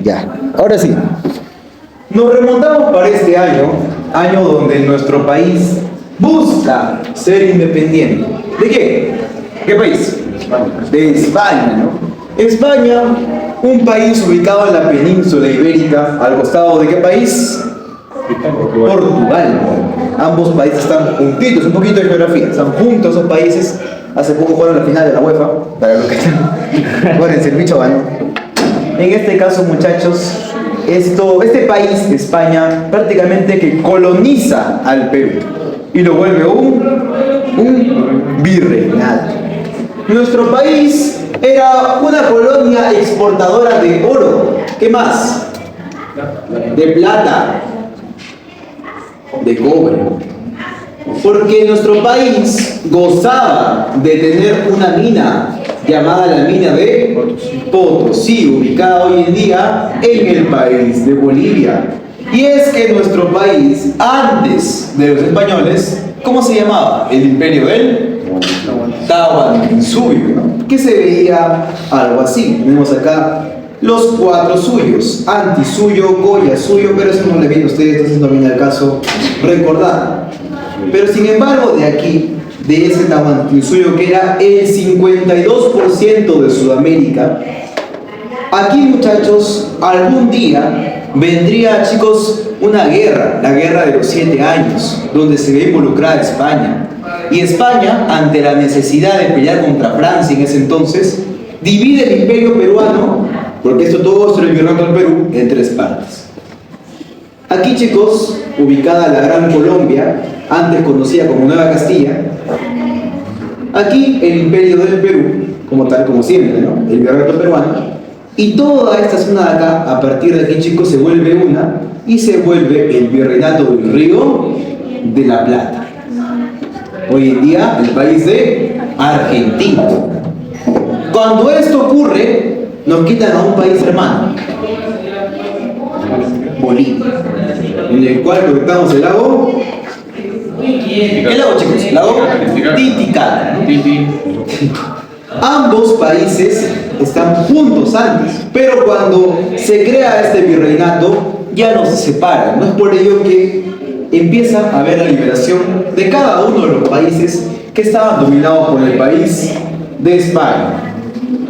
Ya, ahora sí. Nos remontamos para este año donde nuestro país busca ser independiente. ¿De qué? ¿Qué país? De España, ¿no? España, un país ubicado en la península ibérica, al costado de qué país? Portugal. Ambos países están juntitos, un poquito de geografía, están juntos esos países. Hace poco jugaron la final de la UEFA, para los que están. Acuérdense, el bicho ganó. En este caso, muchachos, este país, España, prácticamente que coloniza al Perú y lo vuelve un virreinato. Nuestro país era una colonia exportadora de oro. ¿Qué más? De plata, de cobre. Porque nuestro país gozaba de tener una mina llamada la mina de Potosí, ubicada hoy en día en el país de Bolivia. Y es que nuestro país, antes de los españoles, ¿cómo se llamaba? El imperio del Tahuantinsuyo, ¿no? Que se veía algo así. Tenemos acá los cuatro suyos: Antisuyo, Collasuyo, pero eso no le viene a ustedes, entonces no viene al caso recordar. Pero sin embargo, de aquí, de ese Tahuantinsuyo, que era el 52% de Sudamérica, aquí, muchachos, algún día vendría, chicos, una guerra, la guerra de los 7 años, donde se ve involucrada España. Y España, ante la necesidad de pelear contra Francia en ese entonces, divide el imperio peruano, porque esto todo se lo invierno al Perú, en 3 partes. Aquí, chicos, ubicada la Gran Colombia, antes conocida como Nueva Castilla. Aquí el imperio del Perú, como tal como siempre, ¿no? El virreinato peruano. Y toda esta zona de acá, a partir de aquí, chicos, se vuelve una y se vuelve el virreinato del Río de la Plata. Hoy en día, el país de Argentina. Cuando esto ocurre, nos quitan a un país hermano, Bolivia, en el cual conectamos el lago. ¿Qué lago, chicos? Lago Titicaca. Ambos países están juntos antes, pero cuando se crea este virreinato ya no se separan. No es por ello que empieza a haber la liberación de cada uno de los países que estaban dominados por el país de España.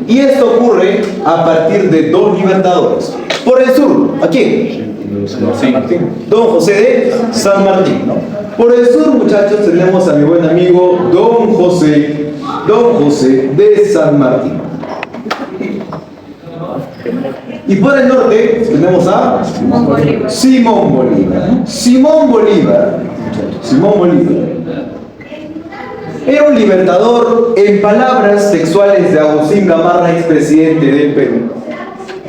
Y esto ocurre a partir de 2 libertadores. Por el sur, ¿a quién? Don José de San Martín, ¿no? Por el sur, muchachos, tenemos a mi buen amigo Don José de San Martín. Y por el norte tenemos a Simón Bolívar. Simón Bolívar era un libertador, en palabras textuales de Agustín Gamarra, expresidente del Perú.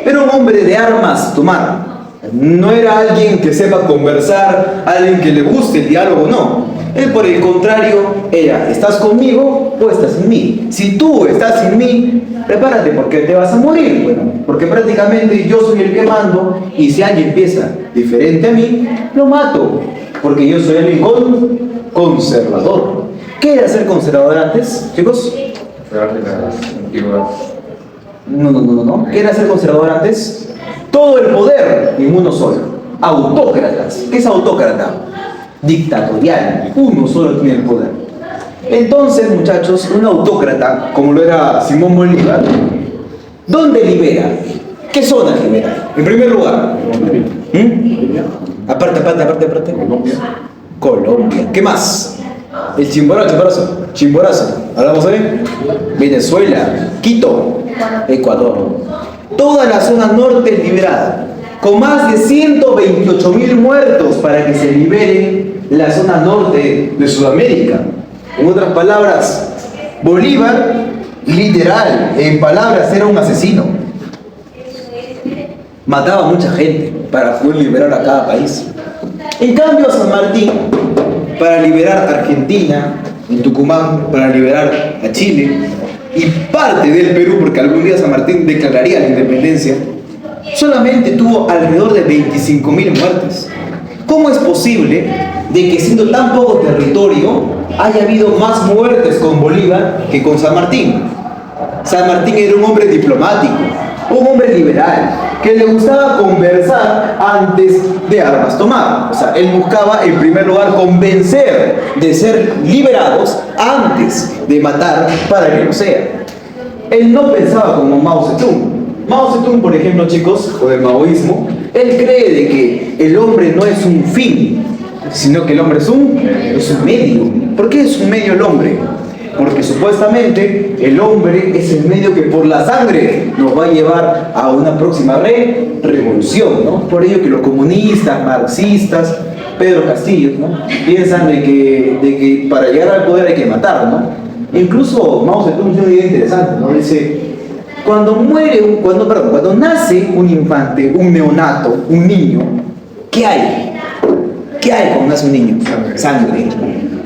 Era un hombre de armas tomar. No era alguien que sepa conversar, alguien que le guste el diálogo, no. Él, por el contrario, era: ¿estás conmigo o estás sin mí? Si tú estás sin mí, prepárate porque te vas a morir. Bueno, porque prácticamente yo soy el que mando, y si alguien piensa diferente a mí, lo mato, porque yo soy el conservador. ¿Qué era ser conservador antes, chicos? No. ¿Qué era ser conservador antes? Todo el poder en uno solo. Autócratas. ¿Qué es autócrata? Dictatorial. Uno solo tiene el poder. Entonces, muchachos, un autócrata, como lo era Simón Bolívar, ¿dónde libera? ¿Qué zona libera? En primer lugar, aparte. Colombia. ¿Qué más? El Chimborazo. ¿Hablamos ahí? Venezuela, Quito, Ecuador. Toda la zona norte es liberada, con más de 128.000 muertos para que se libere la zona norte de Sudamérica. En otras palabras, Bolívar, literal, en palabras, era un asesino. Mataba a mucha gente para poder liberar a cada país. En cambio, San Martín, para liberar a Argentina, en Tucumán, para liberar a Chile y parte del Perú, porque algún día San Martín declararía la independencia, solamente tuvo alrededor de 25.000 muertes. ¿Cómo es posible de que, siendo tan poco territorio, haya habido más muertes con Bolívar que con San Martín? San Martín era un hombre diplomático, un hombre liberal, que le gustaba conversar antes de armas tomar. O sea, él buscaba en primer lugar convencer de ser liberados antes de matar para que lo sea. Él no pensaba como Mao Zedong. Mao Zedong, por ejemplo, chicos, o el maoísmo, él cree de que el hombre no es un fin, sino que el hombre es un medio. ¿Por qué es un medio el hombre? Porque supuestamente el hombre es el medio que por la sangre nos va a llevar a una próxima revolución, ¿no? Por ello que los comunistas, marxistas, Pedro Castillo, ¿no?, piensan de que para llegar al poder hay que matar, ¿no? Incluso Mao Zedong tiene una idea interesante, ¿no? Dice, cuando nace un infante, un neonato, un niño, ¿qué hay? ¿Qué hay cuando nace un niño? Sangre.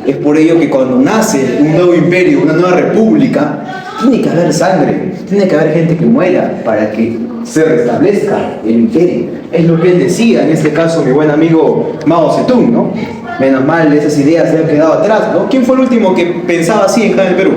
Es por ello que cuando nace un nuevo imperio, una nueva república, tiene que haber sangre, tiene que haber gente que muera para que se restablezca el imperio. Es lo que él decía, en este caso mi buen amigo Mao Zedong, ¿no? Menos mal esas ideas se han quedado atrás, ¿no? ¿Quién fue el último que pensaba así en el Perú?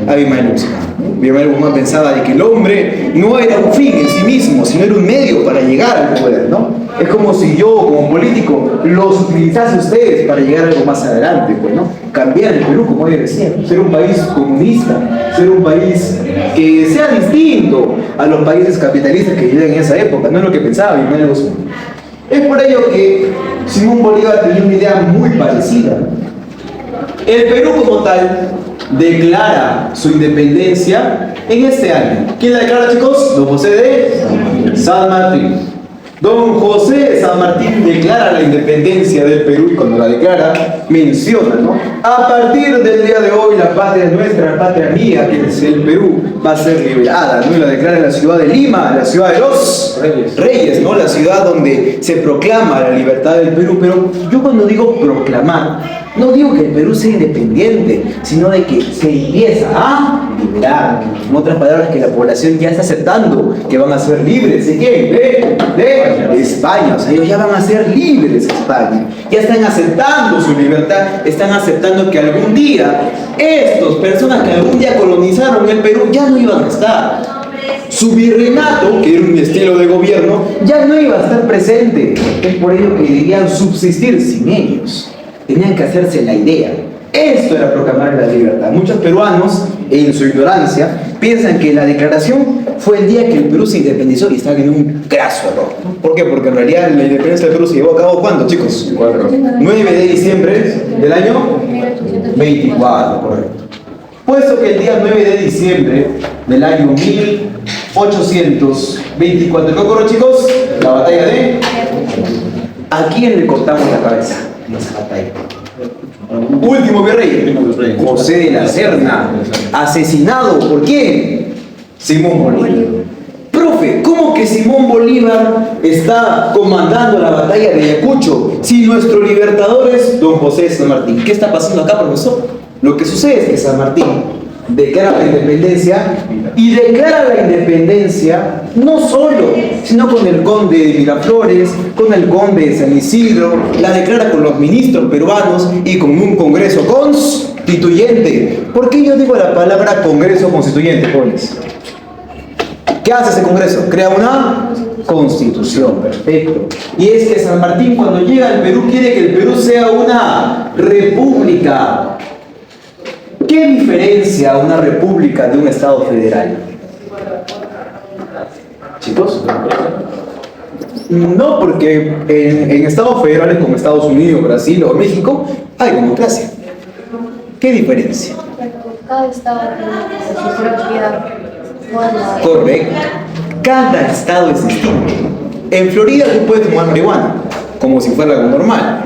Abimael Guzmán. Abimael Guzmán pensaba de que el hombre no era un fin en sí mismo, sino era un medio para llegar al poder, ¿no? Es como si yo, como político, los utilizase a ustedes para llegar a algo más adelante, pues, ¿no? Cambiar el Perú, como yo decía, ¿no? Ser un país comunista, ser un país que sea distinto a los países capitalistas que vivían en esa época, no es lo que pensaba Abimael Guzmán. Es por ello que Simón Bolívar tenía una idea muy parecida. El Perú como tal declara su independencia en este año. ¿Quién la declara, chicos? Don José de San Martín. Don José de San Martín declara la independencia del Perú y cuando la declara menciona, ¿no? A partir del día de hoy la patria nuestra, la patria mía, que es el Perú, va a ser liberada, ¿no? Y la declara en la ciudad de Lima, la ciudad de los Reyes, ¿no? La ciudad donde se proclama la libertad del Perú. Pero yo cuando digo proclamar, no digo que el Perú sea independiente, sino de que se empieza a liberar. En otras palabras, que la población ya está aceptando que van a ser libres. ¿De qué? De España. O sea, ellos ya van a ser libres de España. Ya están aceptando su libertad, están aceptando que algún día estas personas que algún día colonizaron el Perú ya no iban a estar. Su virreinato, que era un estilo de gobierno, ya no iba a estar presente. Es por ello que debían subsistir sin ellos. Tenían que hacerse la idea. Esto era proclamar la libertad. Muchos peruanos, en su ignorancia, piensan que la declaración fue el día que el Perú se independizó y están en un graso error. ¿Por qué? Porque en realidad la independencia del Perú se llevó a cabo ¿cuándo, chicos? 9 de diciembre del año 24, correcto. Puesto que el día 9 de diciembre del año 1824, ¿qué ocurrió, chicos? La batalla de... ¿A quién le cortamos la cabeza en esa batalla? Último virrey, José de la Serna, asesinado ¿por quién? Simón Bolívar. Profe, ¿cómo que Simón Bolívar está comandando la batalla de Ayacucho si nuestro libertador es don José de San Martín? ¿Qué está pasando acá, profesor? Lo que sucede es que San Martín declara la independencia y declara la independencia no solo, sino con el conde de Miraflores, con el conde de San Isidro, la declara con los ministros peruanos y con un congreso constituyente. ¿Por qué yo digo la palabra congreso constituyente, jóvenes? ¿Qué hace ese congreso? Crea una constitución, perfecto. Y es que San Martín cuando llega al Perú quiere que el Perú sea una república. ¿Qué diferencia una república de un estado federal? Chicos, no, porque en estados federales como Estados Unidos, Brasil o México hay democracia. ¿Qué diferencia? Cada estado tiene su propia forma. Correcto. Cada estado es distinto. En Florida tú puedes fumar marihuana, como si fuera algo normal.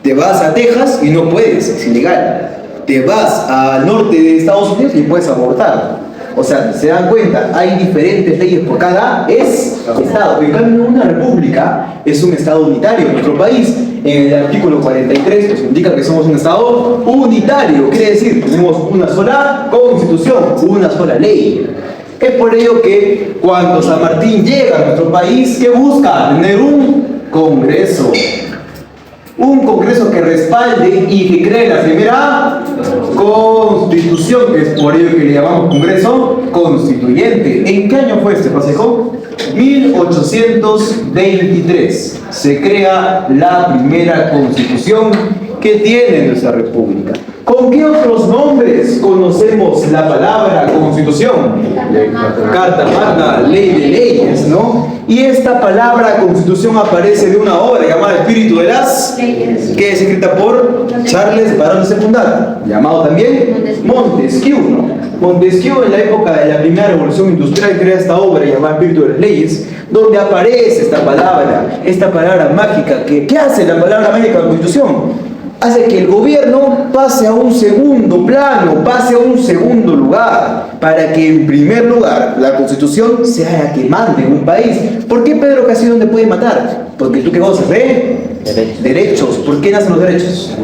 Te vas a Texas y no puedes, es ilegal. Te vas al norte de Estados Unidos y puedes abortar. O sea, se dan cuenta, hay diferentes leyes por cada estado. En cambio, una república es un estado unitario en nuestro país. En el artículo 43 nos indica que somos un estado unitario. Quiere decir que tenemos una sola constitución, una sola ley. Es por ello que cuando San Martín llega a nuestro país, ¿qué busca? Tener un congreso. Un Congreso que respalde y que cree la primera Constitución, que es por ello que le llamamos Congreso Constituyente. ¿En qué año fue este, Pasejo? 1823. Se crea la primera Constitución que tiene nuestra República. ¿Con qué otros nombres conocemos la palabra Constitución? Carta magna, ley de leyes, ¿no? Y esta palabra Constitución aparece de una obra llamada Espíritu de las Leyes, que es escrita por Charles Barón de Secundaria, llamado también Montesquieu, ¿no? Montesquieu, en la época de la primera revolución industrial, crea esta obra llamada Espíritu de las Leyes, donde aparece esta palabra mágica. ¿Qué hace la palabra mágica de la Constitución? Hace que el gobierno pase a un segundo plano, pase a un segundo lugar, para que en primer lugar la Constitución sea la que mande un país. ¿Por qué Pedro Castillo no puede matar? Porque tú qué gozas de derechos. ¿Por qué nacen los derechos?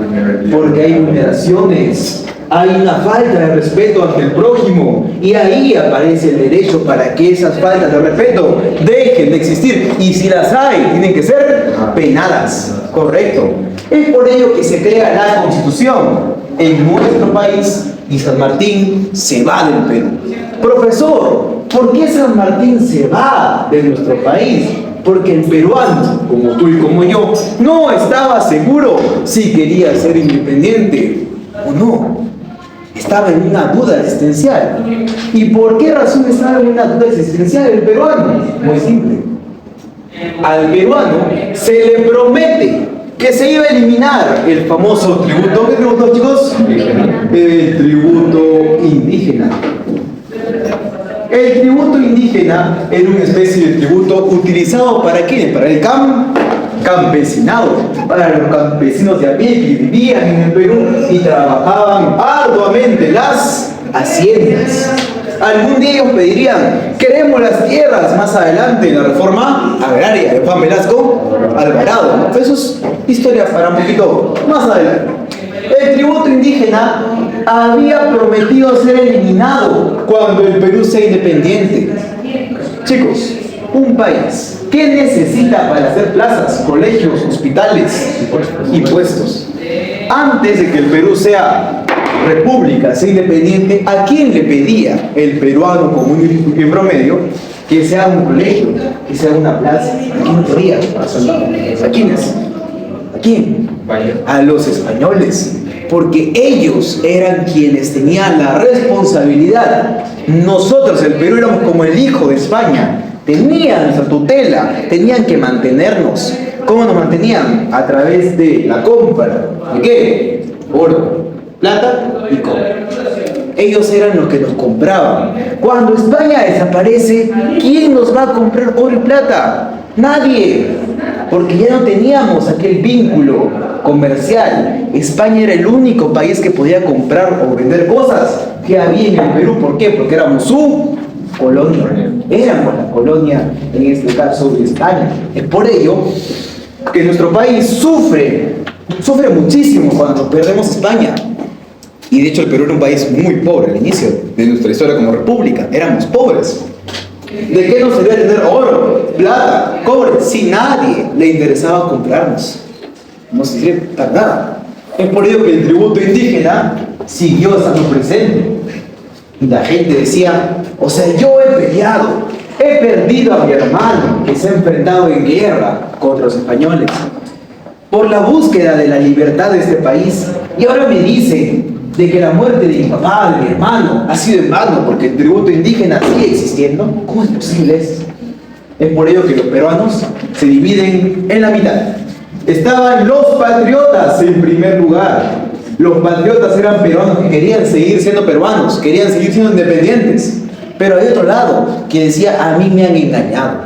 Porque hay vulneraciones, hay una falta de respeto ante el prójimo, y ahí aparece el derecho para que esas faltas de respeto dejen de existir, y si las hay, tienen que ser penadas. Correcto. Es por ello que se crea la Constitución en nuestro país y San Martín se va del Perú. Profesor, ¿por qué San Martín se va de nuestro país? Porque el peruano, como tú y como yo, no estaba seguro si quería ser independiente o no. Estaba en una duda existencial. ¿Y por qué razón estaba en una duda existencial el peruano? Muy simple. Al peruano se le promete que se iba a eliminar el famoso tributo. ¿Qué tributo, chicos? El tributo indígena. El tributo indígena era una especie de tributo utilizado ¿para quién? Para el campesinado, para los campesinos de a pie que vivían en el Perú y trabajaban arduamente las haciendas. Algún día ellos pedirían: queremos las tierras, más adelante en la reforma agraria de Juan Velasco Alvarado, ¿no? Eso es historia para un poquito más adelante. El tributo indígena había prometido ser eliminado cuando el Perú sea independiente. Chicos, un país, ¿qué necesita para hacer plazas, colegios, hospitales y puestos? Antes de que el Perú sea república, sea independiente, ¿a quién le pedía el peruano común y promedio que sea un colegio, que sea una plaza? ¿A quién pedía? ¿A quiénes? ¿A quién? A los españoles, porque ellos eran quienes tenían la responsabilidad. Nosotros, el Perú, éramos como el hijo de España. Tenían nuestra tutela, tenían que mantenernos. ¿Cómo nos mantenían? A través de la compra. ¿De qué? Oro, plata y cobre. Ellos eran los que nos compraban. Cuando España desaparece, ¿quién nos va a comprar oro y plata? Nadie, porque ya no teníamos aquel vínculo comercial. España era el único país que podía comprar o vender cosas que había en el Perú. ¿Por qué? Porque éramos su colonia. Éramos la colonia, en este caso, de España. Es por ello que nuestro país sufre muchísimo cuando perdemos España. Y de hecho el Perú era un país muy pobre al inicio de nuestra historia como república. Éramos pobres. ¿De qué nos servía tener oro, plata, cobre? Si nadie le interesaba comprarnos, no sirve para nada. Es por ello que el tributo indígena siguió estando presente. Y la gente decía: o sea, yo he peleado, he perdido a mi hermano que se ha enfrentado en guerra contra los españoles por la búsqueda de la libertad de este país, y ahora me dicen de que la muerte de mi papá, de mi hermano, ha sido en vano porque el tributo indígena sigue existiendo. ¿Cómo es posible eso? Es por ello que los peruanos se dividen en la mitad. Estaban los patriotas en primer lugar. Los patriotas eran peruanos que querían seguir siendo peruanos, querían seguir siendo independientes. Pero hay otro lado que decía: a mí me han engañado.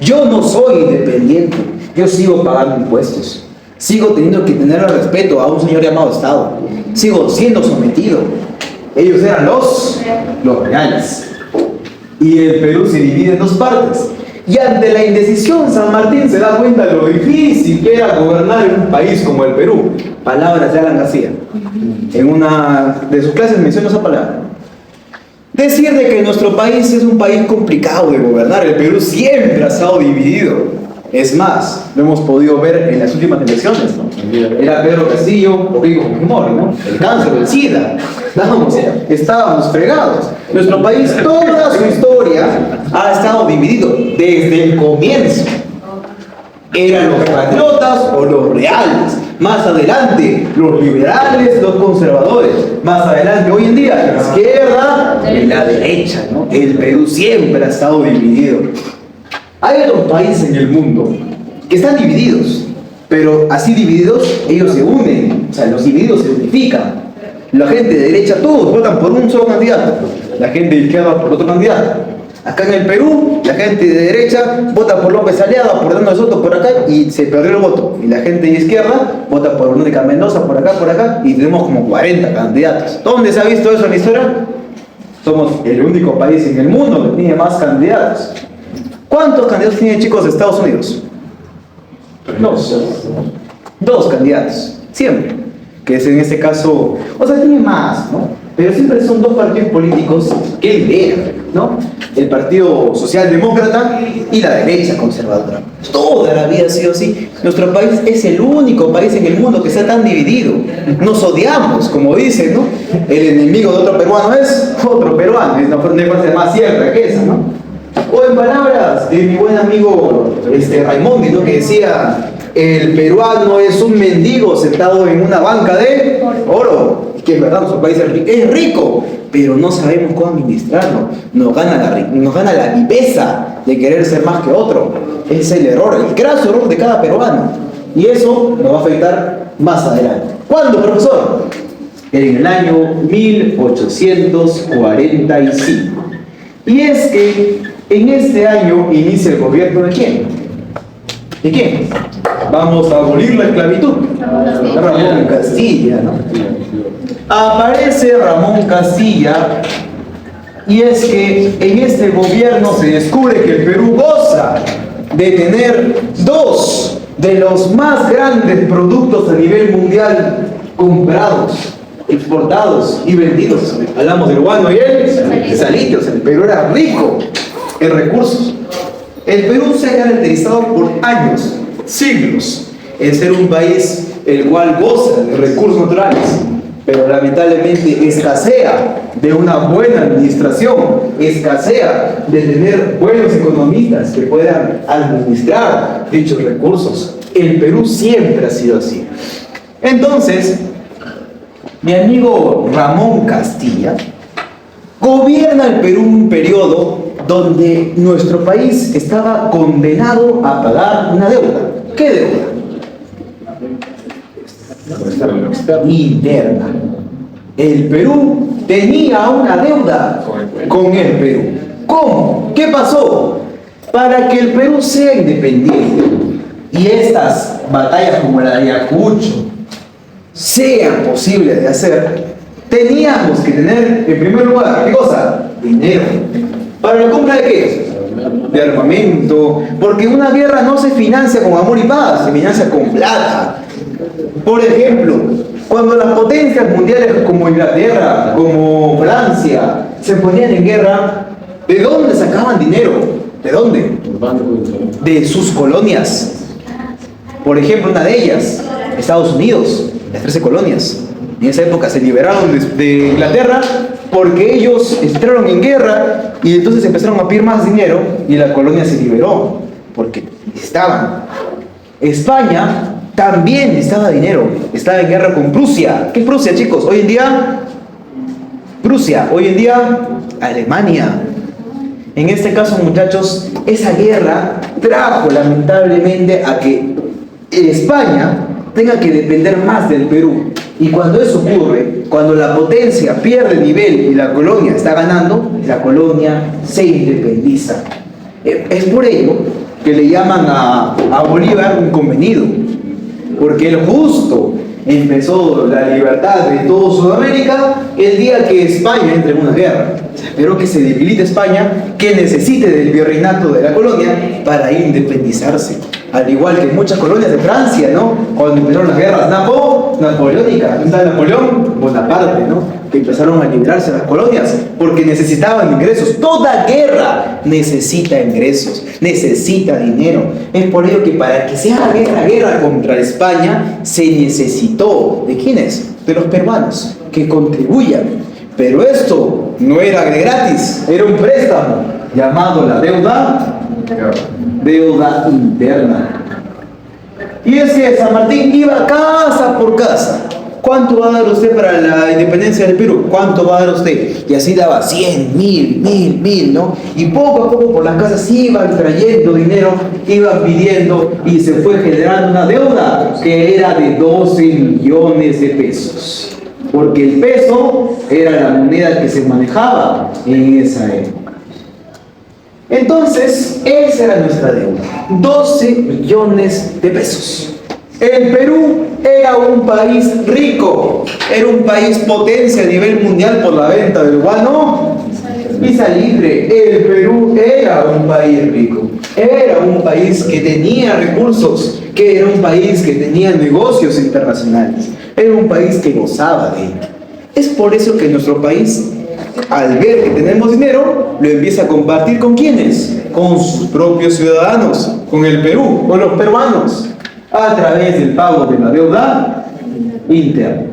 Yo no soy independiente, yo sigo pagando impuestos. Sigo teniendo que tener el respeto a un señor llamado Estado. Sigo siendo sometido. Ellos eran los reales. Y el Perú se divide en dos partes. Y ante la indecisión, San Martín se da cuenta de lo difícil que era gobernar en un país como el Perú. Palabras de Alan García. En una de sus clases menciona esa palabra. Decir de que nuestro país es un país complicado de gobernar. El Perú siempre ha estado dividido. Es más, lo hemos podido ver en las últimas elecciones, ¿no? Era Pedro Castillo o Keiko Fujimori, ¿no? El cáncer, el SIDA. Estábamos fregados. Nuestro país, toda su historia ha estado dividido desde el comienzo. Eran los patriotas o los reales. Más adelante, los liberales, los conservadores. Más adelante, hoy en día, la izquierda y la derecha, ¿no? El Perú siempre ha estado dividido. Hay otros países en el mundo que están divididos, pero así divididos, ellos se unen. O sea, los divididos se unifican. La gente de derecha, todos votan por un solo candidato. La gente de izquierda por otro candidato. Acá en el Perú, la gente de derecha vota por López Aliaga, por Hernando de Soto por acá y se perdió el voto. Y la gente de izquierda vota por Verónica Mendoza por acá y tenemos como 40 candidatos. ¿Dónde se ha visto eso en la historia? Somos el único país en el mundo que tiene más candidatos. ¿Cuántos candidatos tiene, chicos, de Estados Unidos? Dos candidatos, siempre. Que es en este caso, o sea, tiene más, ¿no? Pero siempre son dos partidos políticos que lideran, ¿no? El Partido Socialdemócrata y la derecha conservadora. Toda la vida ha sido así. Nuestro país es el único país en el mundo que está tan dividido. Nos odiamos, como dicen, ¿no? El enemigo de otro peruano es otro peruano. Es una frase más cierta que esa, ¿no? O en palabras de mi buen amigo Raimondi, ¿no? Que decía: el peruano es un mendigo sentado en una banca de oro. Que es verdad, nuestro país es rico, pero no sabemos cómo administrarlo. Nos gana la viveza de querer ser más que otro. Es el error, el graso error de cada peruano. Y eso nos va a afectar más adelante. ¿Cuándo, profesor? En el año 1845. Y es que en este año inicia el gobierno ¿de quién? ¿De quién? Vamos a abolir la esclavitud. Ramón Castilla, ¿no? Aparece Ramón Castilla y es que en este gobierno se descubre que el Perú goza de tener dos de los más grandes productos a nivel mundial comprados, exportados y vendidos. Hablamos del guano y el salite. O sea, el Perú era rico en recursos. El Perú se ha caracterizado por años, siglos, en ser un país el cual goza de recursos naturales, pero lamentablemente escasea de una buena administración, escasea de tener buenos economistas que puedan administrar dichos recursos. El Perú siempre ha sido así. Entonces, mi amigo Ramón Castilla gobierna el Perú un periodo donde nuestro país estaba condenado a pagar una deuda. ¿Qué deuda? Interna. El Perú tenía una deuda con el Perú. ¿Cómo? ¿Qué pasó? Para que el Perú sea independiente y estas batallas como la de Ayacucho sean posibles de hacer, teníamos que tener en primer lugar, ¿qué cosa? Dinero. ¿Para la compra de qué? De armamento. Porque una guerra no se financia con amor y paz, se financia con plata. Por ejemplo, cuando las potencias mundiales como Inglaterra, como Francia, se ponían en guerra, ¿de dónde sacaban dinero? ¿De dónde? De sus colonias. Por ejemplo, una de ellas, Estados Unidos, las 13 colonias. En esa época se liberaron de Inglaterra porque ellos entraron en guerra y entonces empezaron a pedir más dinero y la colonia se liberó porque estaban. España también necesitaba dinero, estaba en guerra con Prusia. ¿Qué es Prusia, chicos? Hoy en día, Prusia, hoy en día, Alemania. En este caso, muchachos, esa guerra trajo lamentablemente a que España tenga que depender más del Perú. Y cuando eso ocurre, cuando la potencia pierde nivel y la colonia está ganando, la colonia se independiza. Es por ello que le llaman a Bolívar un convenido, porque él justo empezó la libertad de toda Sudamérica el día que España entra en una guerra. Esperó que se debilite España, que necesite del virreinato de la colonia para independizarse. Al igual que muchas colonias de Francia, ¿no? Cuando empezaron las guerras napoleónicas, ¿dónde está Napoleón? Bonaparte, ¿no? Que empezaron a liberarse las colonias porque necesitaban ingresos. Toda guerra necesita ingresos, necesita dinero. Es por ello que para que se haga guerra contra España se necesitó, ¿de quiénes? De los peruanos, que contribuyan. Pero esto no era de gratis, era un préstamo llamado la deuda interna. Y es que San Martín iba casa por casa. ¿Cuánto va a dar usted para la independencia del Perú? ¿Cuánto va a dar usted? Y así daba 100, 1000, ¿no? Y poco a poco por las casas iban trayendo dinero, iban pidiendo y se fue generando una deuda que era de 12 millones de pesos. Porque el peso era la moneda que se manejaba en esa época. Entonces, esa era nuestra deuda, 12 millones de pesos. El Perú era un país rico, era un país potencia a nivel mundial por la venta del guano y salitre. El Perú era un país rico, era un país que tenía recursos, que era un país que tenía negocios internacionales, era un país que gozaba de ello. Es por eso que nuestro país, al ver que tenemos dinero, lo empieza a compartir ¿con quiénes? Con sus propios ciudadanos, con el Perú, con los peruanos, a través del pago de la deuda interna.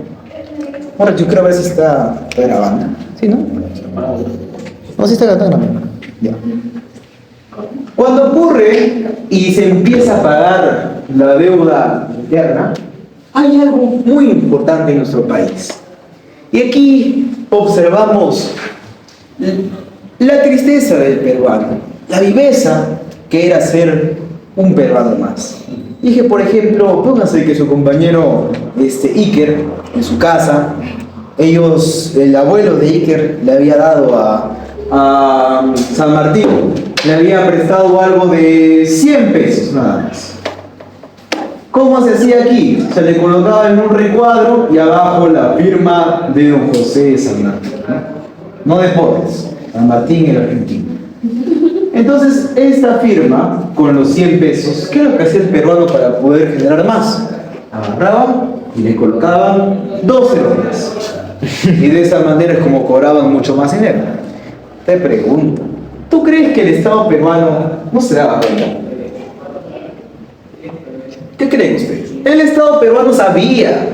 Ahora yo creo a ver si está grabando. ¿Sí, no? No, si está grabando. Ya. Cuando ocurre y se empieza a pagar la deuda interna, hay algo muy importante en nuestro país. Y aquí observamos la tristeza del peruano, la viveza que era ser un peruano más. Dije, por ejemplo, pónganse que su compañero Iker, en su casa, el abuelo de Iker le había dado a San Martín, le había prestado algo de 100 pesos nada más. ¿Cómo se hacía aquí? Se le colocaba en un recuadro y abajo la firma de don José de San Martín, no de Porres, San Martín el argentino. Entonces, esta firma, con los 100 pesos, ¿qué es lo que hacía el peruano para poder generar más? Agarraban y le colocaban 2 cerolas. Y de esa manera es como cobraban mucho más dinero. Te pregunto, ¿tú crees que el Estado peruano no se daba cuenta? ¿Qué creen ustedes? El Estado peruano sabía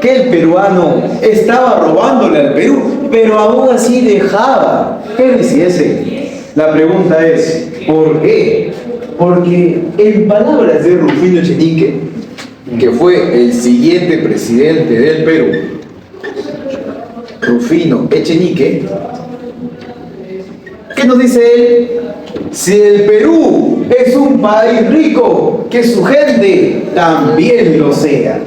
que el peruano estaba robándole al Perú, pero aún así dejaba que lo hiciese. La pregunta es, ¿por qué? Porque en palabras de Rufino Echenique, que fue el siguiente presidente del Perú, Rufino Echenique, ¿qué nos dice él? Si el Perú es un país rico, que su gente también lo sea.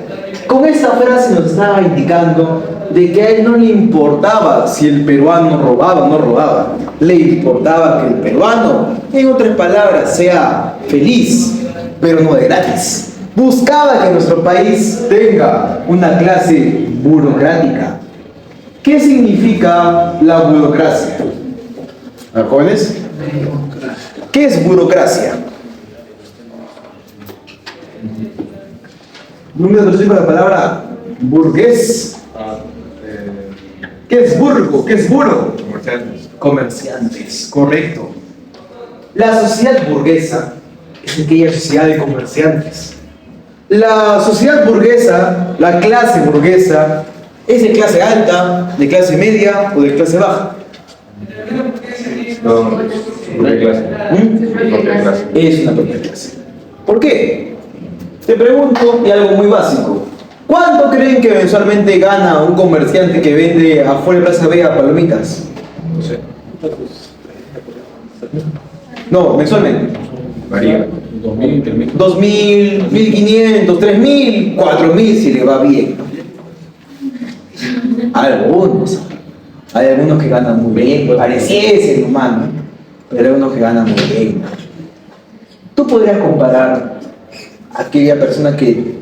Con esta frase nos estaba indicando de que a él no le importaba si el peruano robaba o no robaba. Le importaba que el peruano, en otras palabras, sea feliz, pero no de gratis. Buscaba que nuestro país tenga una clase burocrática. ¿Qué significa la burocracia? ¿A jóvenes? ¿Qué es burocracia? Número 2 con la palabra burgués. ¿Qué es burgo? ¿Qué es burro? Comerciantes, correcto. La sociedad burguesa es aquella sociedad de comerciantes. La sociedad burguesa, la clase burguesa, ¿es de clase alta, de clase media o de clase baja? No, propia clase. Propia clase. Es una propia clase. ¿Por qué? Te pregunto, y algo muy básico. ¿Cuánto creen que mensualmente gana un comerciante que vende afuera de Plaza Vega palomitas? No sé. No, mensualmente. Varía. 2000, 3000. 2.000, 1.500, 3.000, 4.000 si le va bien. Hay algunos que ganan muy bien, pareciese nomás, ¿no? Pero hay algunos que ganan muy bien. Tú podrías comparar a aquella persona que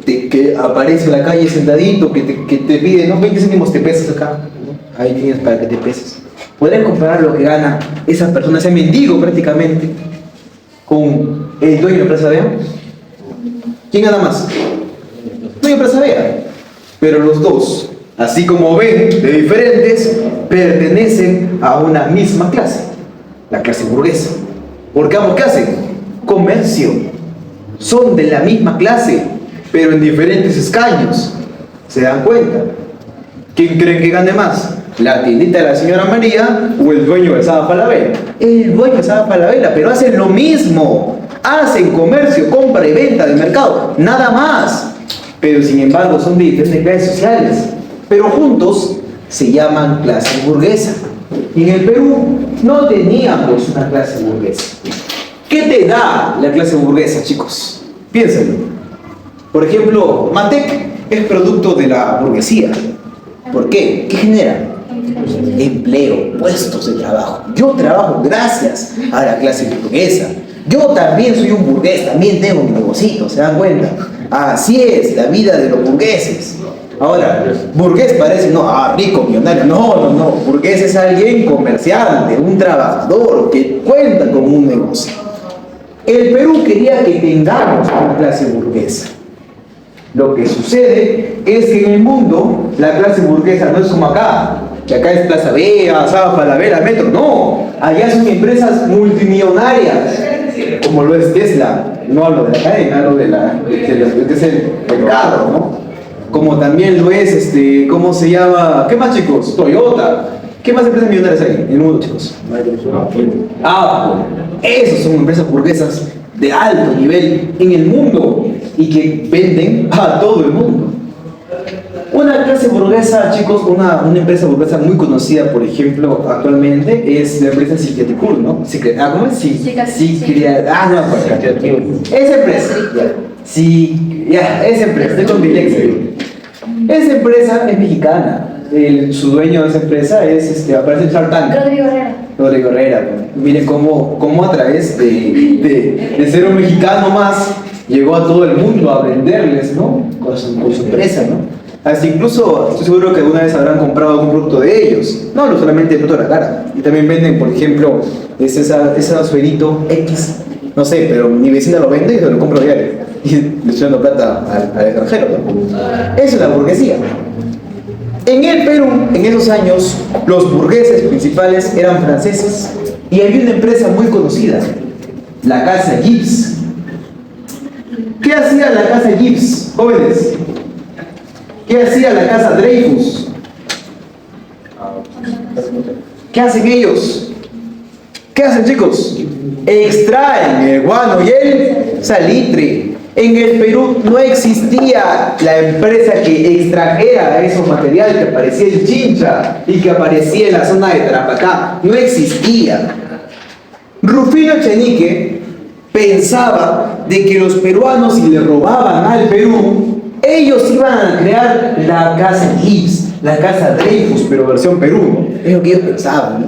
aparece en la calle sentadito, que te pide, ¿no? 20 céntimos te pesas acá, ¿no? Ahí tienes para que te peses. ¿Podrías comparar lo que gana esa persona, ese mendigo prácticamente, con el dueño de Plaza Vea? ¿Quién gana más? El dueño de Plaza Vea. Pero los dos, así como ven de diferentes, pertenecen a una misma clase, la clase burguesa. Porque ambos, ¿qué hacen? Comercio. Son de la misma clase, pero en diferentes escaños. ¿Se dan cuenta? ¿Quién creen que gane más? ¿La tiendita de la señora María o el dueño de Saba Falabella? El dueño de Saba Falabella, pero hacen lo mismo. Hacen comercio, compra y venta de mercado, nada más. Pero sin embargo son de diferentes clases sociales. Pero juntos se llaman clase burguesa. Y en el Perú no teníamos una clase burguesa. ¿Qué te da la clase burguesa, chicos? Piénsenlo. Por ejemplo, Matec es producto de la burguesía. ¿Por qué? ¿Qué genera? Empleo, puestos de trabajo. Yo trabajo gracias a la clase burguesa. Yo también soy un burgués, también tengo mi negocito, ¿se dan cuenta? Así es la vida de los burgueses. Ahora, burgués parece, no, rico, millonario. No. Burgués es alguien comerciante, un trabajador que cuenta con un negocio. El Perú quería que tengamos una clase burguesa. Lo que sucede es que en el mundo la clase burguesa no es como acá, que acá es Plaza Vea, Saba Falabella, Metro. No, allá son empresas multimillonarias, como lo es Tesla. No hablo de la cadena, hablo de lo que es el carro, ¿no? Como también lo es, ¿cómo se llama? ¿Qué más, chicos? Toyota. ¿Qué más empresas millonarias hay en el mundo, chicos? Apple. Esas son empresas burguesas de alto nivel en el mundo y que venden a todo el mundo. Una clase burguesa, chicos, una empresa burguesa muy conocida, por ejemplo, actualmente es la empresa Cicatricur, ¿no? ¿Cómo es? Esa empresa. Esa empresa, estoy con dislexia. Esa empresa es mexicana. Su dueño de esa empresa es, aparece en Shark Tank. Rodrigo Herrera. Miren cómo a través de ser un mexicano más, llegó a todo el mundo a venderles, ¿no? Con su empresa, ¿no? Así incluso estoy seguro que alguna vez habrán comprado algún producto de ellos. No solamente el producto de la cara. Y también venden, por ejemplo, ese suerito X. No sé, pero mi vecina lo vende y se lo compro diario. Y le estoy dando plata al extranjero, ¿no? Eso es la burguesía. En el Perú, en esos años, los burgueses principales eran franceses y había una empresa muy conocida, la Casa Gibbs. ¿Qué hacía la Casa Gibbs, jóvenes? ¿Qué hacía la Casa Dreyfus? ¿Qué hacen ellos? ¿Qué hacen, chicos? Extraen el guano y el salitre. En el Perú no existía la empresa que extrajera esos materiales que aparecía en Chincha y que aparecía en la zona de Tarapacá. No existía. Rufino Echenique pensaba de que los peruanos, si le robaban al Perú, ellos iban a crear la Casa Gibbs, la Casa Dreyfus, pero versión Perú. Es lo que ellos pensaban, ¿no?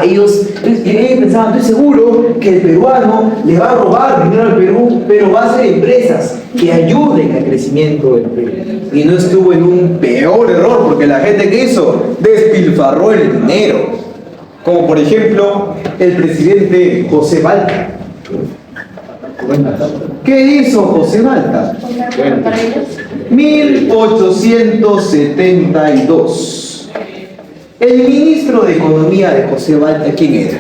Ellos pensaban, estoy seguro que el peruano le va a robar dinero al Perú, pero va a hacer empresas que ayuden al crecimiento del Perú. Y no estuvo en un peor error, porque la gente que hizo despilfarró el dinero. Como por ejemplo, el presidente José Balta. ¿Qué hizo José Balta? 1872. El ministro de Economía de José Balta, ¿quién era?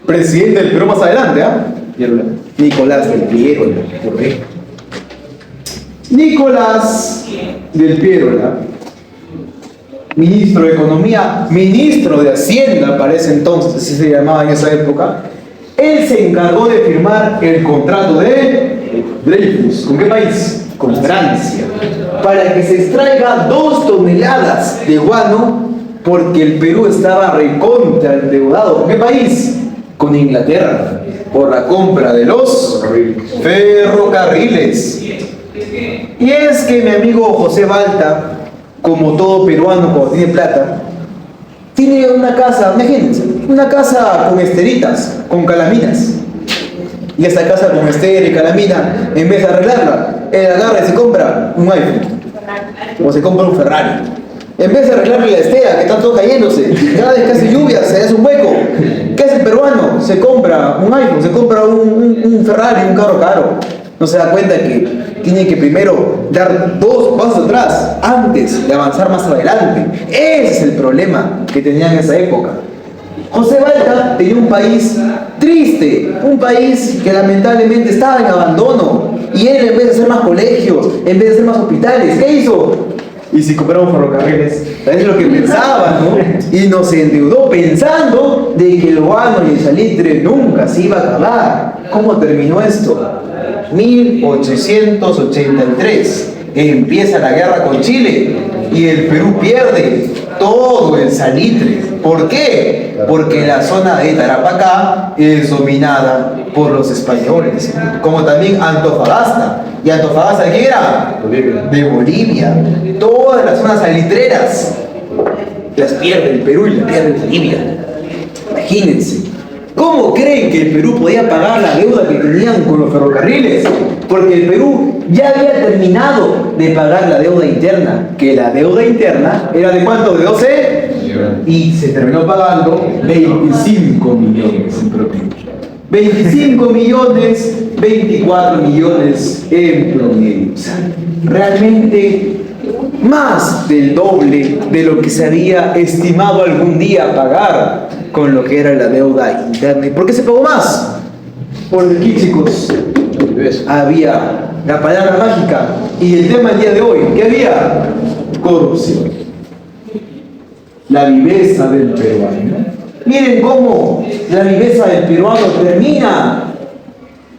Presidente del Perú más adelante, ¿ah? Nicolás del Piérola. Nicolás del Piérola, ministro de Economía, ministro de Hacienda para ese entonces, así se llamaba en esa época. Él se encargó de firmar el contrato de Dreyfus. ¿Con qué país? Con Francia. Para que se extraiga 2 toneladas de guano, porque el Perú estaba recontra endeudado. ¿Con qué país? Con Inglaterra, por la compra de los ferrocarriles. Y es que mi amigo José Balta, como todo peruano cuando tiene plata, tiene una casa, imagínense, una casa con esteritas, con calaminas. Y esa casa con estera y calamina, en vez de arreglarla, él agarra y se compra un iPhone. O se compra un Ferrari. En vez de arreglarle la estea que está todo cayéndose, cada vez que hace lluvia se hace un hueco. ¿Qué hace el peruano? Se compra un iPhone, se compra un Ferrari, un carro caro. No se da cuenta que tiene que primero dar 2 pasos atrás antes de avanzar más adelante. Ese es el problema que tenían en esa época. José Balta tenía un país triste, un país que lamentablemente estaba en abandono. Y él, en vez de hacer más colegios, en vez de hacer más hospitales, ¿qué hizo? Y si compramos ferrocarriles, es lo que pensaba, ¿no? Y nos endeudó pensando de que el guano y el salitre nunca se iba a acabar. ¿Cómo terminó esto? 1883 empieza la guerra con Chile y el Perú pierde todo el salitre. ¿Por qué? Porque la zona de Tarapacá es dominada por los españoles, como también Antofagasta. ¿Y Antofagasta qué era? De Bolivia. Todas las zonas salitreras las pierde el Perú y las pierde Bolivia. Imagínense. ¿Cómo creen que el Perú podía pagar la deuda que tenían con los ferrocarriles? Porque el Perú ya había terminado de pagar la deuda interna, que la deuda interna era ¿de cuánto? ¿De 12? Y se terminó pagando 25 millones en promedio. 25 millones, 24 millones en promedio. O sea, realmente más del doble de lo que se había estimado algún día pagar con lo que era la deuda interna. ¿Y por qué se pagó más? Porque aquí, chicos, había la palabra mágica y el tema del día de hoy, ¿qué había? Corrupción. La viveza del peruano. Miren cómo la viveza del peruano termina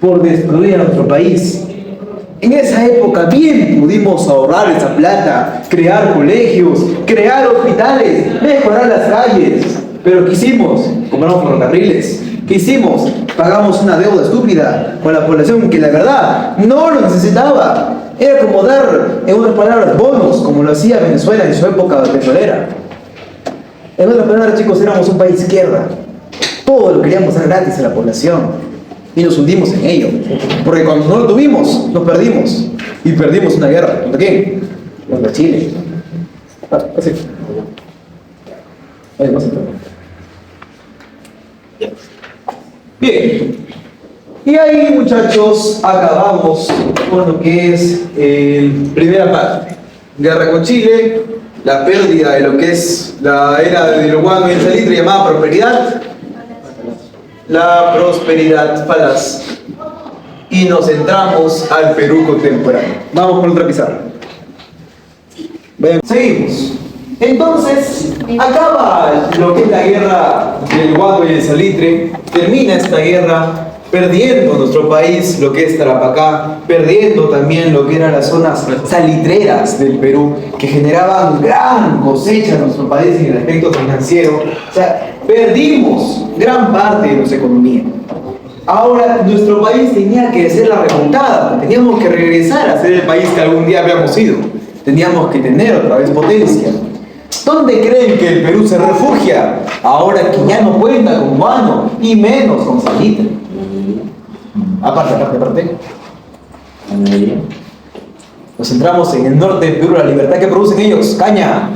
por destruir a nuestro país. En esa época bien pudimos ahorrar esa plata, crear colegios, crear hospitales, mejorar las calles. Pero ¿qué hicimos? Compramos ferrocarriles. ¿Qué hicimos? Pagamos una deuda estúpida con la población que la verdad no lo necesitaba. Era como dar, en otras palabras, bonos, como lo hacía Venezuela en su época petrolera. En otras palabras, chicos, éramos un país izquierda. Todo lo queríamos dar gratis a la población. Y nos hundimos en ello. Porque cuando no lo tuvimos, nos perdimos. Y perdimos una guerra. ¿Contra quién? Contra Chile. Así. Ahí más bien. Y ahí, muchachos, acabamos con lo que es primera parte. Guerra con Chile, la pérdida de lo que es la era del guano y el salitre llamada prosperidad. La prosperidad falaz. Y nos centramos al Perú contemporáneo. Vamos con otra pizarra. Bien, seguimos. Entonces, acaba lo que es la guerra del guano y el salitre. Termina esta guerra perdiendo nuestro país, lo que es Tarapacá, perdiendo también lo que eran las zonas salitreras del Perú, que generaban gran cosecha en nuestro país en el aspecto financiero. O sea, perdimos gran parte de nuestra economía. Ahora, nuestro país tenía que hacer la remontada, teníamos que regresar a ser el país que algún día habíamos sido. Teníamos que tener otra vez potencia. ¿Dónde creen que el Perú se refugia? Ahora que ya no cuenta con guano y menos con salitre. Aparte. Nos centramos en el norte del Perú, la libertad que producen ellos, caña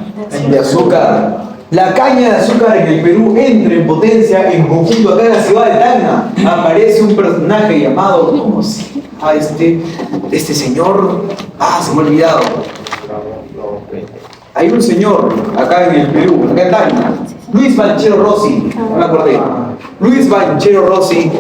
de azúcar. La caña de azúcar en el Perú entra en potencia en conjunto acá en la ciudad de Tacna. Aparece un personaje llamado, ¿cómo se llama este señor? Se me ha olvidado. Hay un señor acá en el Perú, acá en Tacna, Luis Banchero Rossi, no me acordé. Luis Banchero Rossi,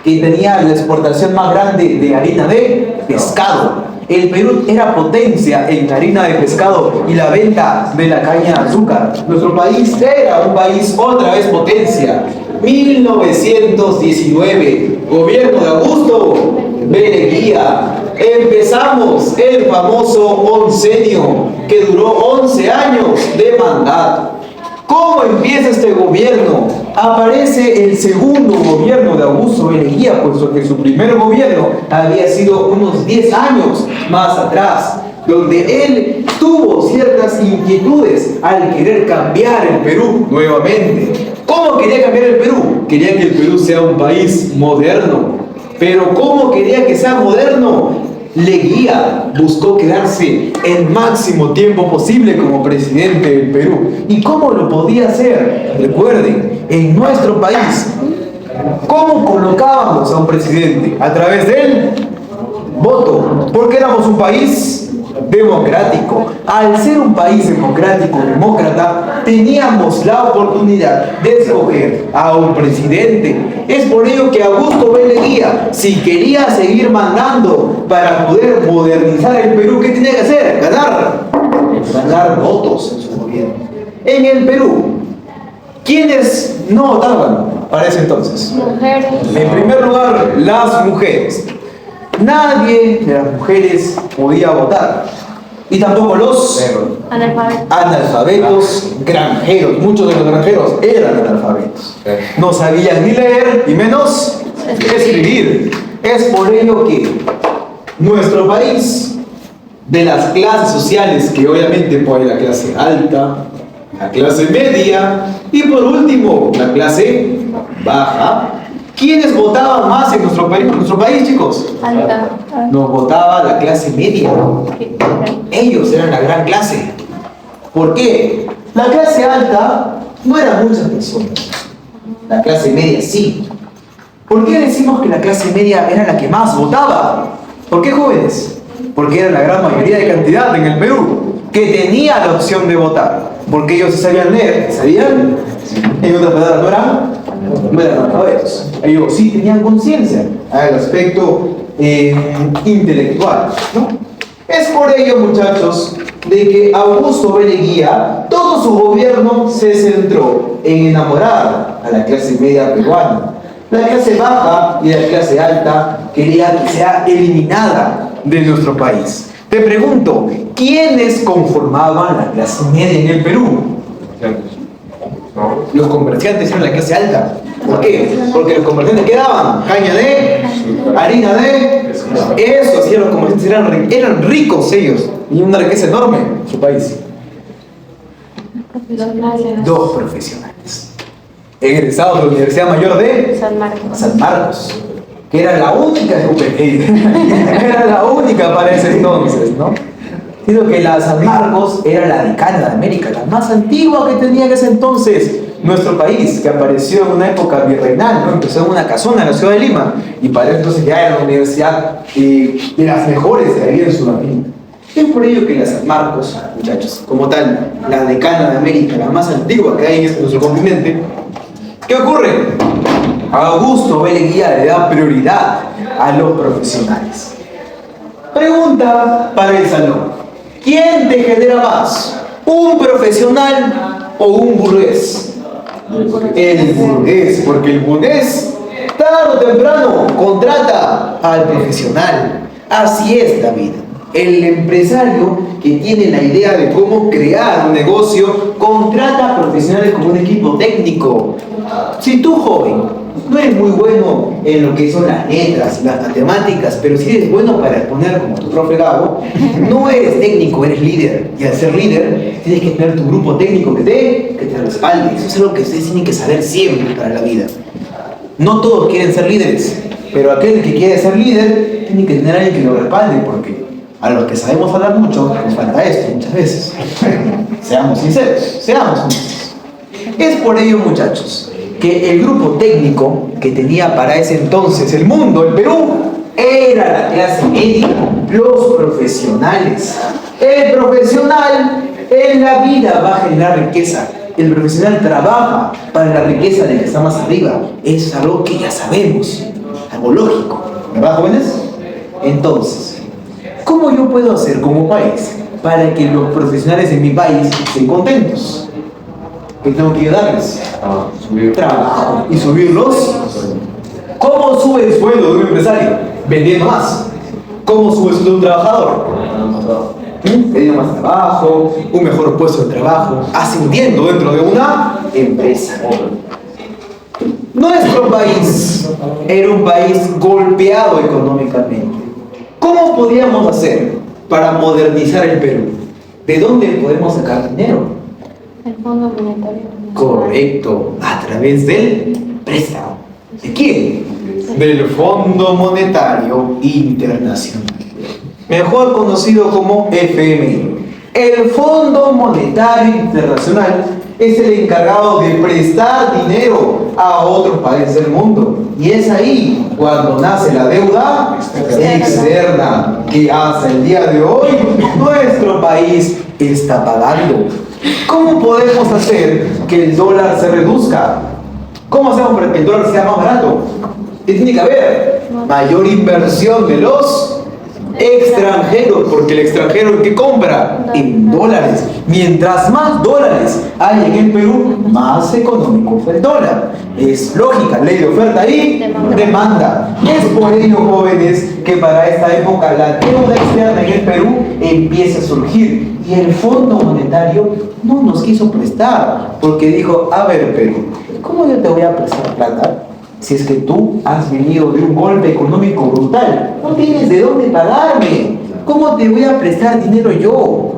que tenía la exportación más grande de harina de pescado. El Perú era potencia en harina de pescado y la venta de la caña de azúcar. Nuestro país era un país otra vez potencia. 1919, gobierno de Augusto B. Leguía. Empezamos el famoso oncenio que duró 11 años de mandato. ¿Cómo empieza este gobierno? Aparece el segundo gobierno de Augusto B. Leguía, puesto que su primer gobierno había sido unos 10 años más atrás, donde él tuvo ciertas inquietudes al querer cambiar el Perú nuevamente. ¿Cómo quería cambiar el Perú? Quería que el Perú sea un país moderno. Pero ¿cómo quería que sea moderno? Leguía buscó quedarse el máximo tiempo posible como presidente del Perú. ¿Y cómo lo podía hacer? Recuerden, en nuestro país, ¿cómo colocábamos a un presidente? A través del voto, porque éramos un país democrático. Al ser un país democrático, demócrata, teníamos la oportunidad de escoger a un presidente. Es por ello que Augusto B. Leguía, si quería seguir mandando para poder modernizar el Perú, ¿qué tenía que hacer? Ganar votos en su gobierno. En el Perú, ¿quiénes no votaban para ese entonces? Mujeres. En primer lugar, las mujeres. Nadie de las mujeres podía votar. Y tampoco los analfabetos granjeros. Muchos de los granjeros eran analfabetos. No sabían ni leer y menos escribir. Es por ello que nuestro país, de las clases sociales, que obviamente pone la clase alta, la clase media y por último la clase baja, ¿quiénes votaban más en nuestro país, chicos? Alta. Nos votaba la clase media. Ellos eran la gran clase. ¿Por qué? La clase alta no eran muchas personas. La clase media sí. ¿Por qué decimos que la clase media era la que más votaba? ¿Por qué, jóvenes? Porque era la gran mayoría de cantidad en el Perú que tenía la opción de votar. Porque ellos sí sabían leer, ¿sabían? En otras palabras, no eran analfabetos. Ellos sí tenían conciencia al aspecto intelectual, ¿no? Es por ello, muchachos, de que Augusto B. Leguía, todo su gobierno se centró en enamorar a la clase media peruana. La clase baja y la clase alta quería que sea eliminada de nuestro país. Te pregunto, ¿quiénes conformaban la clase media en el Perú? Los comerciantes eran la clase alta. ¿Por qué? Porque los comerciantes, ¿qué daban? Caña de, harina de, eso hacían los comerciantes, eran ricos ellos, y una riqueza enorme en su país. Dos profesionales, egresados de la Universidad Mayor de San Marcos, que era la única, era la única para ese entonces, ¿no? Sino que la San Marcos era la decana de América, la más antigua que tenía en ese entonces nuestro país, que apareció en una época virreinal, ¿no? Empezó en una casona en la ciudad de Lima, y para entonces ya era una universidad de las mejores que había en Sudamérica. Es por ello que la San Marcos, muchachos, como tal, la decana de América, la más antigua que hay en nuestro continente, ¿qué ocurre? Augusto B. Leguía le da prioridad a los profesionales. Pregunta para el salón: ¿quién te genera más? ¿Un profesional o un burgués? El burgués, porque el burgués tarde o temprano contrata al profesional. Así es la vida. El empresario que tiene la idea de cómo crear un negocio contrata a profesionales como un equipo técnico. Si tú, joven, no eres muy bueno en lo que son las letras, las matemáticas, pero si eres bueno para exponer como tu profe Gabo, no eres técnico, eres líder. Y al ser líder, tienes que tener tu grupo técnico que te respalde. Eso es algo que ustedes tienen que saber siempre para la vida. No todos quieren ser líderes, pero aquel que quiere ser líder tiene que tener a alguien que lo respalde, porque a los que sabemos hablar mucho, nos falta esto muchas veces. Seamos sinceros, seamos honestos. Es por ello, muchachos, que el grupo técnico que tenía para ese entonces el mundo, el Perú, era la clase media, los profesionales. El profesional en la vida va a generar riqueza. El profesional trabaja para la riqueza del que está más arriba. Es algo que ya sabemos, algo lógico, ¿verdad, jóvenes? Entonces, ¿cómo yo puedo hacer como país para que los profesionales en mi país estén contentos? ¿Qué tengo que ayudarles? Trabajo y subirlos. ¿Cómo sube el sueldo de un empresario? Vendiendo más. ¿Cómo sube el sueldo de un trabajador? Teniendo más trabajo, un mejor puesto de trabajo, ascendiendo dentro de una empresa. Nuestro país era un país golpeado económicamente. ¿Cómo podíamos hacer para modernizar el Perú? ¿De dónde podemos sacar dinero? El Fondo Monetario. Correcto, a través del préstamo. ¿De quién? Del Fondo Monetario Internacional. mejor conocido como FMI. El Fondo Monetario Internacional es el encargado de prestar dinero a otros países del mundo. Y es ahí cuando nace la deuda externa, que hasta el día de hoy nuestro país está pagando. ¿Cómo podemos hacer que el dólar se reduzca? ¿Cómo hacemos para que el dólar sea más barato? ¿Qué tiene que haber? Mayor inversión de los extranjeros, porque el extranjero que compra en dólares. Mientras más dólares hay en el Perú, más económico fue el dólar. Es lógica, ley de oferta y demanda. Es por ello, jóvenes, que para esta época la deuda externa en el Perú empieza a surgir. Y el Fondo Monetario no nos quiso prestar, porque dijo, a ver, Perú, ¿cómo yo te voy a prestar plata si es que tú has venido de un golpe económico brutal? No tienes de dónde pagarme. ¿Cómo te voy a prestar dinero yo?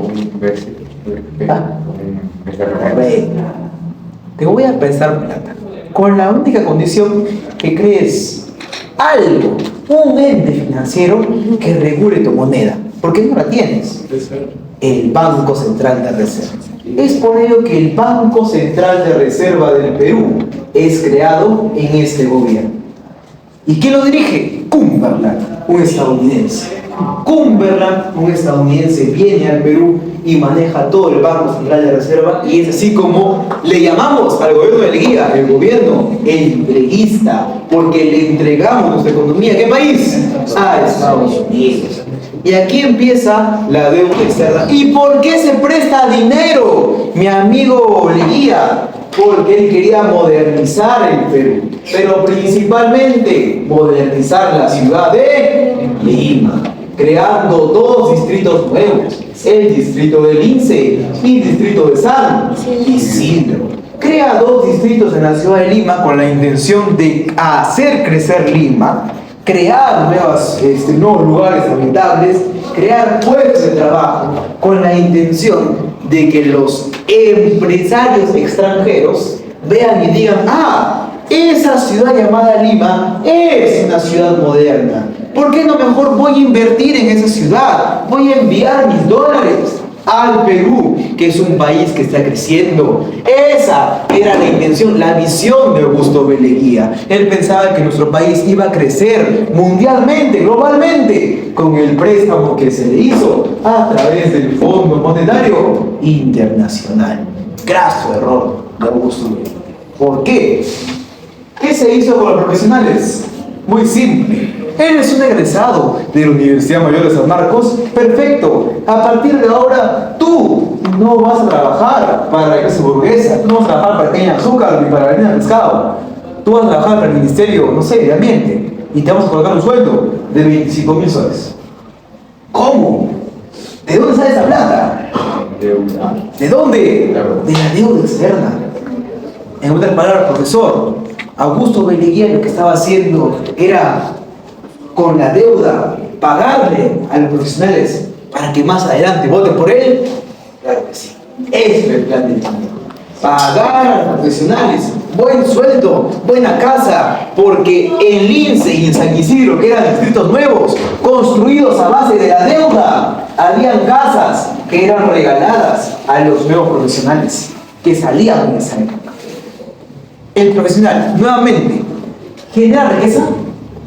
Te voy a prestar plata con la única condición que crees algo, un ente financiero que regule tu moneda. ¿Por qué no la tienes? El Banco Central de Reserva. Es por ello que el Banco Central de Reserva del Perú es creado en este gobierno. ¿Y quién lo dirige? Cumberland, un estadounidense. Cumberland, un estadounidense, viene al Perú y maneja todo el Banco Central de Reserva, y es así como le llamamos al gobierno de Leguía, el gobierno entreguista, porque le entregamos nuestra economía. ¿A qué país? A Estados Unidos. Y aquí empieza la deuda externa. ¿Y por qué se presta dinero, mi amigo Leguía? Porque él quería modernizar el Perú, pero principalmente modernizar la ciudad de Lima, creando dos distritos nuevos, el distrito del Lince y el distrito de San Isidro. Crea dos distritos en la ciudad de Lima con la intención de hacer crecer Lima, crear nuevos lugares habitables, crear puestos de trabajo, con la intención de que los empresarios extranjeros vean y digan, esa ciudad llamada Lima es una ciudad moderna. ¿Por qué no mejor voy a invertir en esa ciudad? Voy a enviar mis dólares al Perú, que es un país que está creciendo. Esa era la intención, la visión de Augusto B. Leguía. Él pensaba que nuestro país iba a crecer mundialmente, globalmente, con el préstamo que se le hizo a través del Fondo Monetario Internacional. Graso error de Augusto B. ¿Por qué? ¿Qué se hizo con los profesionales? Muy simple. Él es un egresado de la Universidad Mayor de San Marcos. Perfecto. A partir de ahora, tú no vas a trabajar para la clase burguesa. Tú no vas a trabajar para Caña de Azúcar ni para la harina de pescado. Tú vas a trabajar para el Ministerio, no sé, de Ambiente. Y te vamos a colocar un sueldo de 25.000 soles. ¿Cómo? ¿De dónde sale esa plata? ¿De dónde? De la deuda externa. En otras palabras, profesor, Augusto B. Leguía lo que estaba haciendo era, con la deuda, pagarle a los profesionales para que más adelante voten por él. Claro que sí. Ese es el plan del dinero. Pagar a los profesionales, buen sueldo, buena casa, porque en Lince y en San Isidro, que eran distritos nuevos, construidos a base de la deuda, habían casas que eran regaladas a los nuevos profesionales que salían en esa época. El profesional, nuevamente, ¿genera riqueza?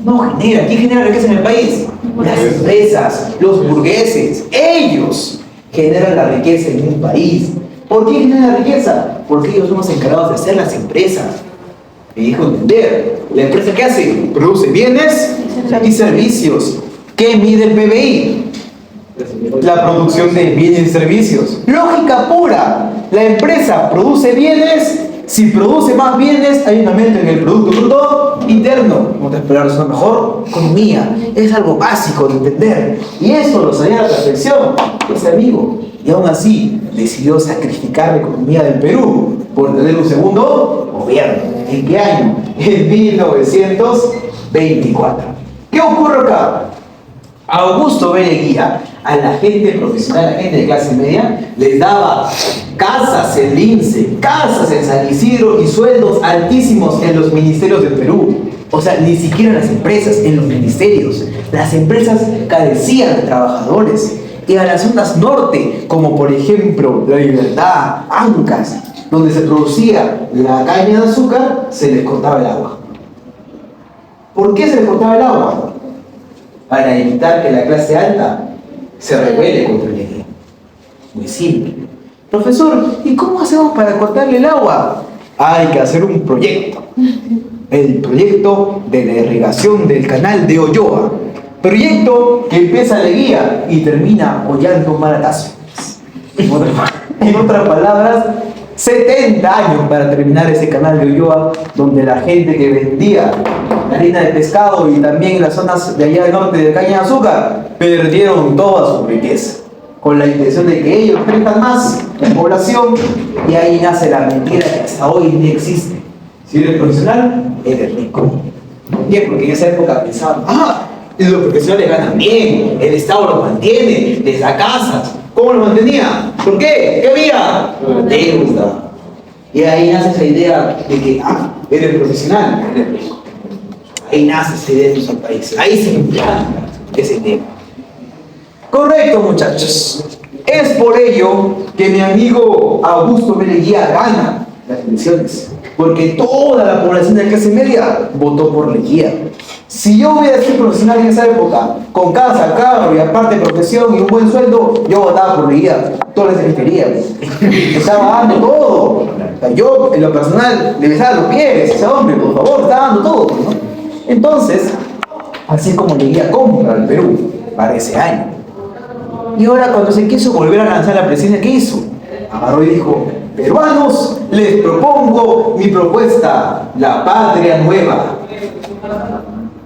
No genera. ¿Quién genera riqueza en el país? Las empresas, los burgueses. Ellos generan la riqueza en un país. ¿Por qué generan la riqueza? Porque ellos son los encargados de hacer las empresas. Me dijo entender. ¿La empresa qué hace? Produce bienes y servicios. ¿Qué mide el PBI? La producción de bienes y servicios. Lógica pura. La empresa produce bienes. Si produce más bienes, hay un aumento en el Producto Bruto Interno. No te esperas una mejor economía. Es algo básico de entender. Y eso lo sabía a la perfección ese amigo. Y aún así, decidió sacrificar la economía del Perú por tener un segundo gobierno. ¿En qué año? En 1924. ¿Qué ocurre acá? Augusto B. Leguía, a la gente profesional, a la gente de clase media, les daba casas en Lince, casas en San Isidro y sueldos altísimos en los ministerios del Perú. O sea, ni siquiera las empresas, en los ministerios. Las empresas carecían de trabajadores. Y a las zonas norte, como por ejemplo La Libertad, Ancas, donde se producía la caña de azúcar, se les cortaba el agua. ¿Por qué se les cortaba el agua? Para evitar que la clase alta se rebele contra el eje. Muy simple. Profesor, ¿y cómo hacemos para cortarle el agua? Hay que hacer un proyecto. El proyecto de la irrigación del canal de Olloa. Proyecto que empieza Leguía y termina Ollanta Humala-Tazo. En otras palabras, 70 años para terminar ese canal de Olloa, donde la gente que vendía la harina de pescado y también las zonas de allá del norte de caña de azúcar perdieron toda su riqueza, con la intención de que ellos crezcan más en población, y ahí nace la mentira que hasta hoy ni existe. Si eres profesional, eres rico. ¿Por qué? Porque en esa época pensaban, los profesionales ganan bien, el Estado los mantiene, les da casas. ¿Cómo los mantenía? ¿Por qué? ¿Qué había? Deuda. Y ahí nace esa idea de que, eres profesional, eres rico. Ahí nace esa idea en nuestro país. Ahí se implanta ese tema. Correcto, muchachos. Es por ello que mi amigo Augusto B. Leguía gana las elecciones, porque toda la población de clase media votó por Leguía. Si yo hubiera sido profesional en esa época, con casa, carro y aparte profesión y un buen sueldo, yo votaba por Leguía. Todas las quería. Estaba dando todo. O sea, yo, en lo personal, le besaba los pies. Ese hombre, por favor, estaba dando todo, ¿no? Entonces, así como Leguía compra el Perú para ese año. Y ahora, cuando se quiso volver a lanzar la presidencia, ¿qué hizo? Agarró y dijo: peruanos, les propongo mi propuesta, la patria nueva.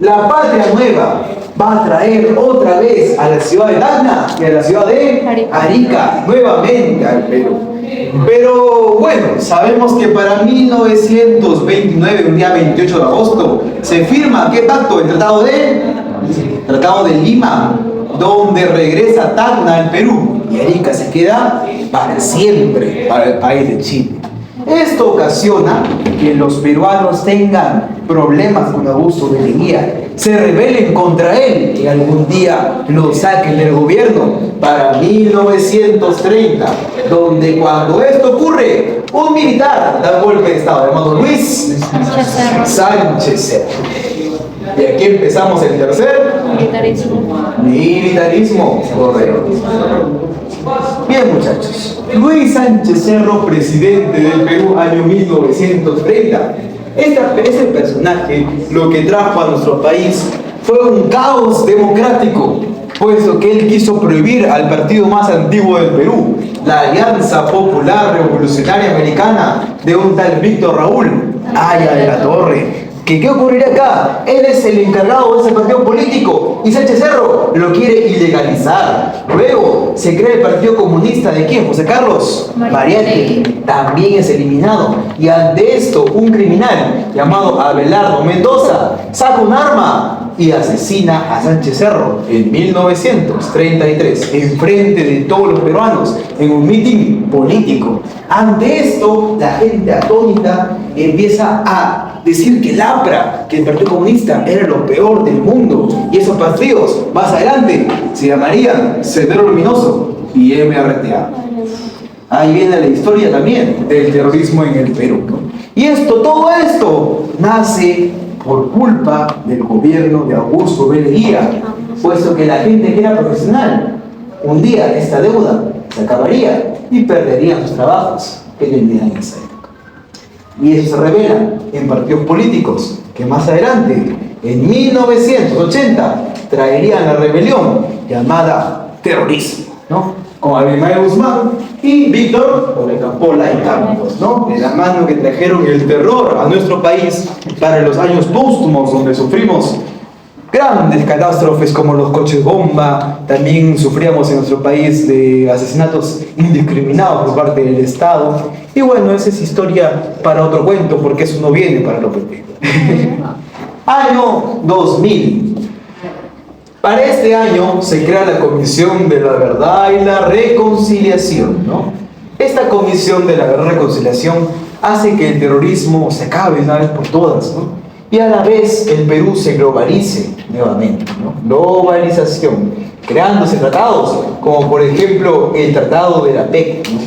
La patria nueva va a traer otra vez a la ciudad de Tacna y a la ciudad de Arica, nuevamente al Perú. Pero bueno, sabemos que para 1929, un día 28 de agosto, se firma, ¿qué pacto? El Tratado de Lima, donde regresa Tacna al Perú y Arica se queda para siempre para el país de Chile. Esto ocasiona que los peruanos tengan problemas con Augusto B. Leguía, se rebelen contra él y algún día lo saquen del gobierno para 1930, donde cuando esto ocurre, un militar da un golpe de estado llamado Luis Sánchez Cerro. Y aquí empezamos el tercer militarismo. Correcto. Bien, muchachos. Luis Sánchez Cerro, presidente del Perú, año 1930. Ese personaje lo que trajo a nuestro país fue un caos democrático, puesto que él quiso prohibir al partido más antiguo del Perú, la Alianza Popular Revolucionaria Americana, de un tal Víctor Raúl Haya de la Torre. ¿Qué ocurrirá acá? Él es el encargado de ese partido político y Sánchez Cerro lo quiere ilegalizar. Luego se crea el Partido Comunista. ¿De quién? José Carlos Mariátegui. También es eliminado. Y ante esto, un criminal llamado Abelardo Mendoza saca un arma y asesina a Sánchez Cerro en 1933, en frente de todos los peruanos, en un mitin político. Ante esto, la gente atónita empieza a decir que el APRA, que el Partido Comunista, era lo peor del mundo, y esos partidos más adelante se llamarían Sendero Luminoso y MRTA. Ahí viene la historia también del terrorismo en el Perú. Y todo esto nace por culpa del gobierno de Augusto B. Leguía, puesto que la gente que era profesional, un día esta deuda se acabaría y perderían sus trabajos que tenían en esa época. Y eso se revela en partidos políticos que más adelante, en 1980, traerían la rebelión llamada terrorismo, ¿no? Como Abimael Guzmán y Víctor Orecapola y Campos, ¿no? De la mano que trajeron el terror a nuestro país para los años póstumos, donde sufrimos grandes catástrofes como los coches bomba. También sufríamos en nuestro país de asesinatos indiscriminados por parte del Estado. Y bueno, esa es historia para otro cuento, porque eso no viene para lo pequeño. Año 2000. Para este año se crea la Comisión de la Verdad y la Reconciliación, ¿no? Esta Comisión de la Verdad y Reconciliación hace que el terrorismo se acabe una vez por todas, ¿no? y a la vez el Perú se globalice nuevamente, ¿no? Globalización, creándose tratados, como por ejemplo el Tratado de la PEC, ¿no?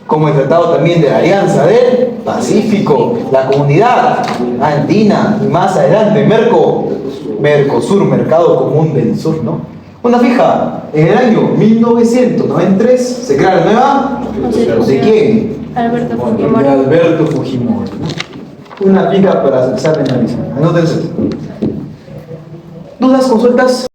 Como el Tratado también de la Alianza del Pacífico, la Comunidad Andina, y más adelante Mercosur, Mercado Común del Sur, ¿no? Una fija, en el año 1993 se crea la nueva, ¿de quién? Alberto De Fujimori. Alberto Fujimori, ¿no? Una fija para su examen adicional. Anótense. ¿Dudas, consultas?